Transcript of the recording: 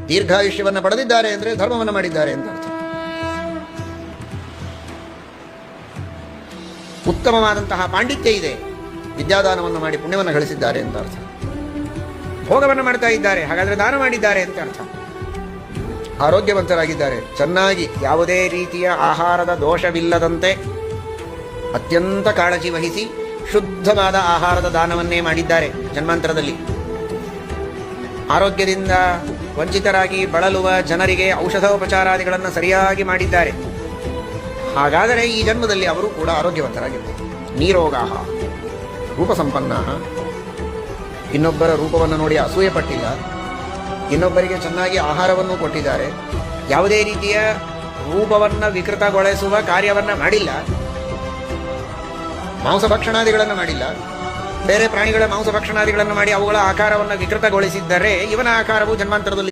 ದೀರ್ಘಾಯುಷ್ಯವನ್ನು ಪಡೆದಿದ್ದಾರೆ ಅಂದರೆ ಧರ್ಮವನ್ನು ಮಾಡಿದ್ದಾರೆ ಅಂತ ಅರ್ಥ. ಉತ್ತಮವಾದಂತಹ ಪಾಂಡಿತ್ಯ ಇದೆ, ವಿದ್ಯಾದಾನವನ್ನು ಮಾಡಿ ಪುಣ್ಯವನ್ನು ಗಳಿಸಿದ್ದಾರೆ ಅಂತ ಅರ್ಥ. ಭೋಗವನ್ನು ಮಾಡ್ತಾ ಇದ್ದಾರೆ, ಹಾಗಾದರೆ ದಾನ ಮಾಡಿದ್ದಾರೆ ಅಂತ ಅರ್ಥ. ಆರೋಗ್ಯವಂತರಾಗಿದ್ದಾರೆ, ಚೆನ್ನಾಗಿ ಯಾವುದೇ ರೀತಿಯ ಆಹಾರದ ದೋಷವಿಲ್ಲದಂತೆ ಅತ್ಯಂತ ಕಾಳಜಿ ವಹಿಸಿ ಶುದ್ಧವಾದ ಆಹಾರದ ದಾನವನ್ನೇ ಮಾಡಿದ್ದಾರೆ ಜನ್ಮಾಂತರದಲ್ಲಿ. ಆರೋಗ್ಯದಿಂದ ವಂಚಿತರಾಗಿ ಬಳಲುವ ಜನರಿಗೆ ಔಷಧೋಪಚಾರಾದಿಗಳನ್ನು ಸರಿಯಾಗಿ ಮಾಡಿದ್ದಾರೆ. ಹಾಗಾದರೆ ಈ ಜನ್ಮದಲ್ಲಿ ಅವರು ಕೂಡ ಆರೋಗ್ಯವಂತರಾಗಿರ್ತಾರೆ. ನೀರೋಗಾಹ ರೂಪಸಂಪನ್ನ, ಇನ್ನೊಬ್ಬರ ರೂಪವನ್ನು ನೋಡಿ ಅಸೂಯೆ ಪಟ್ಟಿಲ್ಲ, ಇನ್ನೊಬ್ಬರಿಗೆ ಚೆನ್ನಾಗಿ ಆಹಾರವನ್ನು ಕೊಟ್ಟಿದ್ದಾರೆ, ಯಾವುದೇ ರೀತಿಯ ರೂಪವನ್ನು ವಿಕೃತಗೊಳಿಸುವ ಕಾರ್ಯವನ್ನು ಮಾಡಿಲ್ಲ, ಮಾಂಸಭಕ್ಷಣಾದಿಗಳನ್ನು ಮಾಡಿಲ್ಲ, ಬೇರೆ ಪ್ರಾಣಿಗಳ ಮಾಂಸಭಕ್ಷಣಾದಿಗಳನ್ನು ಮಾಡಿ ಅವುಗಳ ಆಕಾರವನ್ನು ವಿಕೃತಗೊಳಿಸಿದ್ದರೆ ಇವನ ಆಕಾರವು ಜನ್ಮಾಂತರದಲ್ಲಿ